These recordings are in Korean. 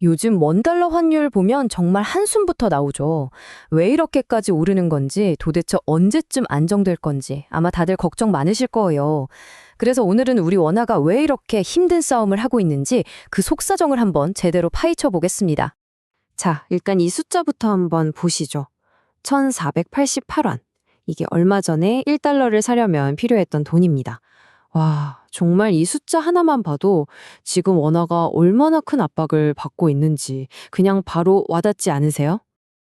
요즘 원달러 환율 보면 정말 한숨부터 나오죠. 왜 이렇게까지 오르는 건지, 도대체 언제쯤 안정될 건지 아마 다들 걱정 많으실 거예요. 그래서 오늘은 우리 원화가 왜 이렇게 힘든 싸움을 하고 있는지 그 속사정을 한번 제대로 파헤쳐 보겠습니다. 자, 일단 이 숫자부터 한번 보시죠. 1488원. 이게 얼마 전에 1달러를 사려면 필요했던 돈입니다. 와, 정말 이 숫자 하나만 봐도 지금 원화가 얼마나 큰 압박을 받고 있는지 그냥 바로 와닿지 않으세요?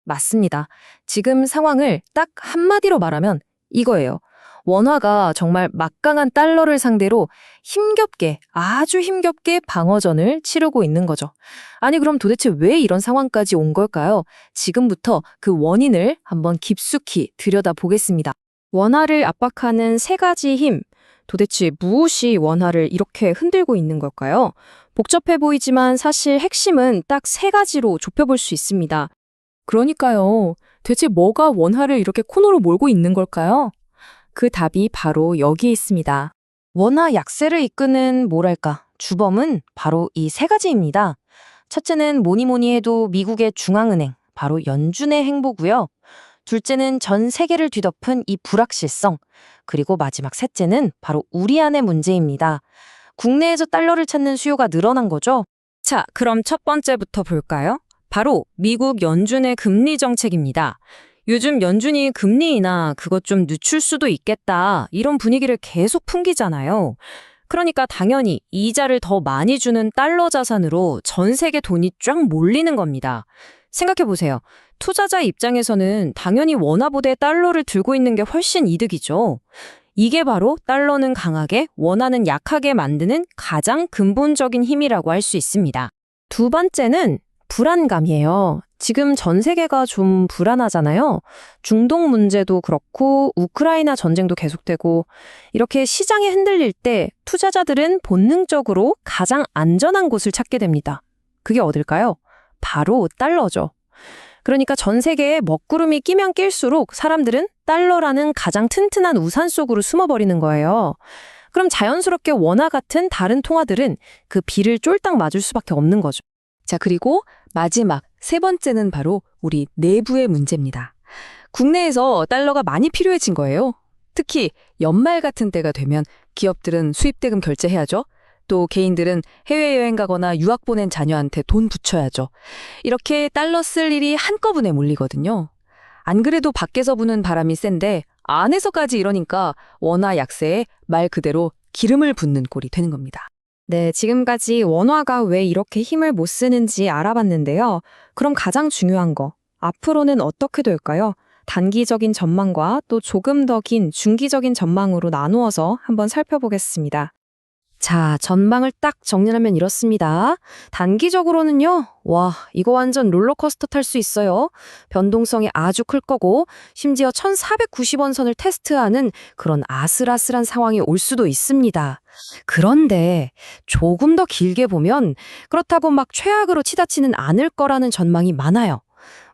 맞습니다. 지금 상황을 딱 한마디로 말하면 이거예요. 원화가 정말 막강한 달러를 상대로 힘겹게, 아주 힘겹게 방어전을 치르고 있는 거죠. 아니, 그럼 도대체 왜 이런 상황까지 온 걸까요? 지금부터 그 원인을 한번 깊숙이 들여다보겠습니다. 원화를 압박하는 세 가지 힘. 도대체 무엇이 원화를 이렇게 흔들고 있는 걸까요? 복잡해 보이지만 사실 핵심은 딱 세 가지로 좁혀볼 수 있습니다. 그러니까요. 대체 뭐가 원화를 이렇게 코너로 몰고 있는 걸까요? 그 답이 바로 여기에 있습니다. 원화 약세를 이끄는 뭐랄까, 주범은 바로 이 세 가지입니다. 첫째는 뭐니 뭐니 해도 미국의 중앙은행, 바로 연준의 행보고요. 둘째는 전 세계를 뒤덮은 이 불확실성. 그리고 마지막 셋째는 바로 우리 안의 문제입니다. 국내에서 달러를 찾는 수요가 늘어난 거죠. 자, 그럼 첫 번째부터 볼까요? 바로 미국 연준의 금리 정책입니다. 요즘 연준이 금리 인하 그것 좀 늦출 수도 있겠다 이런 분위기를 계속 풍기잖아요. 그러니까 당연히 이자를 더 많이 주는 달러 자산으로 전 세계 돈이 쫙 몰리는 겁니다. 생각해보세요. 투자자 입장에서는 당연히 원화보다 달러를 들고 있는 게 훨씬 이득이죠. 이게 바로 달러는 강하게, 원화는 약하게 만드는 가장 근본적인 힘이라고 할 수 있습니다. 두 번째는 불안감이에요. 지금 전 세계가 좀 불안하잖아요. 중동 문제도 그렇고 우크라이나 전쟁도 계속되고 이렇게 시장이 흔들릴 때 투자자들은 본능적으로 가장 안전한 곳을 찾게 됩니다. 그게 어딜까요? 바로 달러죠. 그러니까 전 세계에 먹구름이 끼면 낄수록 사람들은 달러라는 가장 튼튼한 우산 속으로 숨어버리는 거예요. 그럼 자연스럽게 원화 같은 다른 통화들은 그 비를 쫄딱 맞을 수밖에 없는 거죠. 자, 그리고 마지막 세 번째는 바로 우리 내부의 문제입니다. 국내에서 달러가 많이 필요해진 거예요. 특히 연말 같은 때가 되면 기업들은 수입대금 결제해야죠. 또 개인들은 해외여행 가거나 유학 보낸 자녀한테 돈 붙여야죠. 이렇게 달러 쓸 일이 한꺼번에 몰리거든요. 안 그래도 밖에서 부는 바람이 센데 안에서까지 이러니까 원화 약세에 말 그대로 기름을 붓는 꼴이 되는 겁니다. 네, 지금까지 원화가 왜 이렇게 힘을 못 쓰는지 알아봤는데요. 그럼 가장 중요한 거, 앞으로는 어떻게 될까요? 단기적인 전망과 또 조금 더 긴 중기적인 전망으로 나누어서 한번 살펴보겠습니다. 자, 전망을 딱 정리하면 이렇습니다. 단기적으로는요, 와, 이거 완전 롤러코스터 탈 수 있어요. 변동성이 아주 클 거고, 심지어 1490원 선을 테스트하는 그런 아슬아슬한 상황이 올 수도 있습니다. 그런데 조금 더 길게 보면 그렇다고 막 최악으로 치닫지는 않을 거라는 전망이 많아요.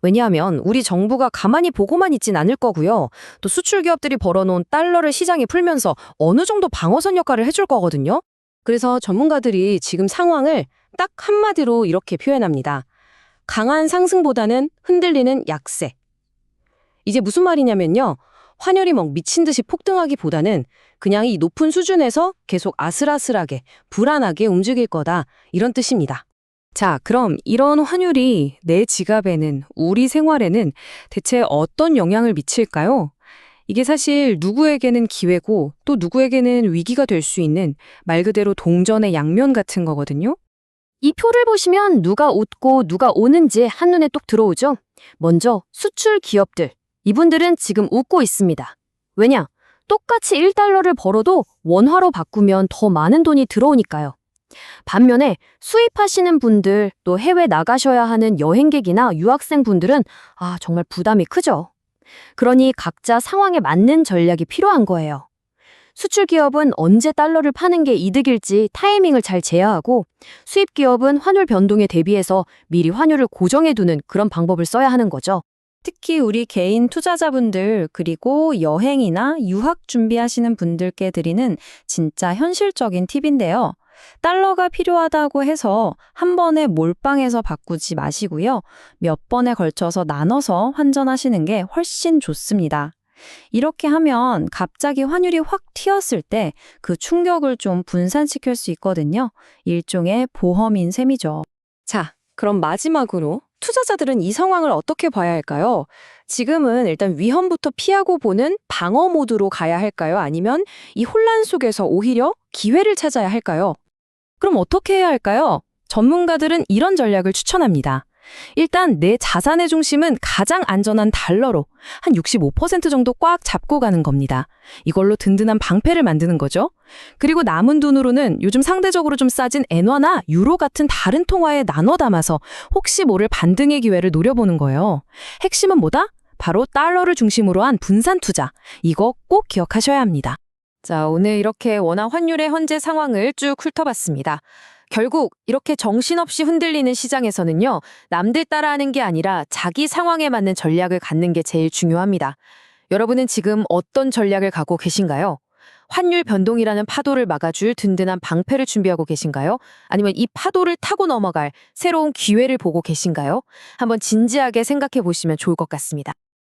왜냐하면 우리 정부가 가만히 보고만 있진 않을 거고요. 또 수출 기업들이 벌어놓은 달러를 시장에 풀면서 어느 정도 방어선 역할을 해줄 거거든요. 그래서 전문가들이 지금 상황을 딱 한마디로 이렇게 표현합니다. 강한 상승보다는 흔들리는 약세. 이제 무슨 말이냐면요. 환율이 막 미친 듯이 폭등하기보다는 그냥 이 높은 수준에서 계속 아슬아슬하게, 불안하게 움직일 거다. 이런 뜻입니다. 자, 그럼 이런 환율이 내 지갑에는, 우리 생활에는 대체 어떤 영향을 미칠까요? 이게 사실 누구에게는 기회고 또 누구에게는 위기가 될 수 있는 말 그대로 동전의 양면 같은 거거든요. 이 표를 보시면 누가 웃고 누가 오는지 한눈에 똑 들어오죠? 먼저 수출 기업들. 이분들은 지금 웃고 있습니다. 왜냐? 똑같이 1달러를 벌어도 원화로 바꾸면 더 많은 돈이 들어오니까요. 반면에 수입하시는 분들, 또 해외 나가셔야 하는 여행객이나 유학생 분들은 정말 부담이 크죠. 그러니 각자 상황에 맞는 전략이 필요한 거예요. 수출 기업은 언제 달러를 파는 게 이득일지 타이밍을 잘 제어하고 수입 기업은 환율 변동에 대비해서 미리 환율을 고정해두는 그런 방법을 써야 하는 거죠. 특히 우리 개인 투자자분들 그리고 여행이나 유학 준비하시는 분들께 드리는 진짜 현실적인 팁인데요. 달러가 필요하다고 해서 한 번에 몰빵해서 바꾸지 마시고요. 몇 번에 걸쳐서 나눠서 환전하시는 게 훨씬 좋습니다. 이렇게 하면 갑자기 환율이 확 튀었을 때 그 충격을 좀 분산시킬 수 있거든요. 일종의 보험인 셈이죠. 자, 그럼 마지막으로 투자자들은 이 상황을 어떻게 봐야 할까요? 지금은 일단 위험부터 피하고 보는 방어 모드로 가야 할까요? 아니면 이 혼란 속에서 오히려 기회를 찾아야 할까요? 그럼 어떻게 해야 할까요? 전문가들은 이런 전략을 추천합니다. 일단 내 자산의 중심은 가장 안전한 달러로 한 65% 정도 꽉 잡고 가는 겁니다. 이걸로 든든한 방패를 만드는 거죠. 그리고 남은 돈으로는 요즘 상대적으로 좀 싸진 엔화나 유로 같은 다른 통화에 나눠 담아서 혹시 모를 반등의 기회를 노려보는 거예요. 핵심은 뭐다? 바로 달러를 중심으로 한 분산 투자. 이거 꼭 기억하셔야 합니다. 자, 오늘 이렇게 원화 환율의 현재 상황을 쭉 훑어봤습니다. 결국 이렇게 정신없이 흔들리는 시장에서는요, 남들 따라하는 게 아니라 자기 상황에 맞는 전략을 갖는 게 제일 중요합니다. 여러분은 지금 어떤 전략을 갖고 계신가요? 환율 변동이라는 파도를 막아줄 든든한 방패를 준비하고 계신가요? 아니면 이 파도를 타고 넘어갈 새로운 기회를 보고 계신가요? 한번 진지하게 생각해 보시면 좋을 것 같습니다.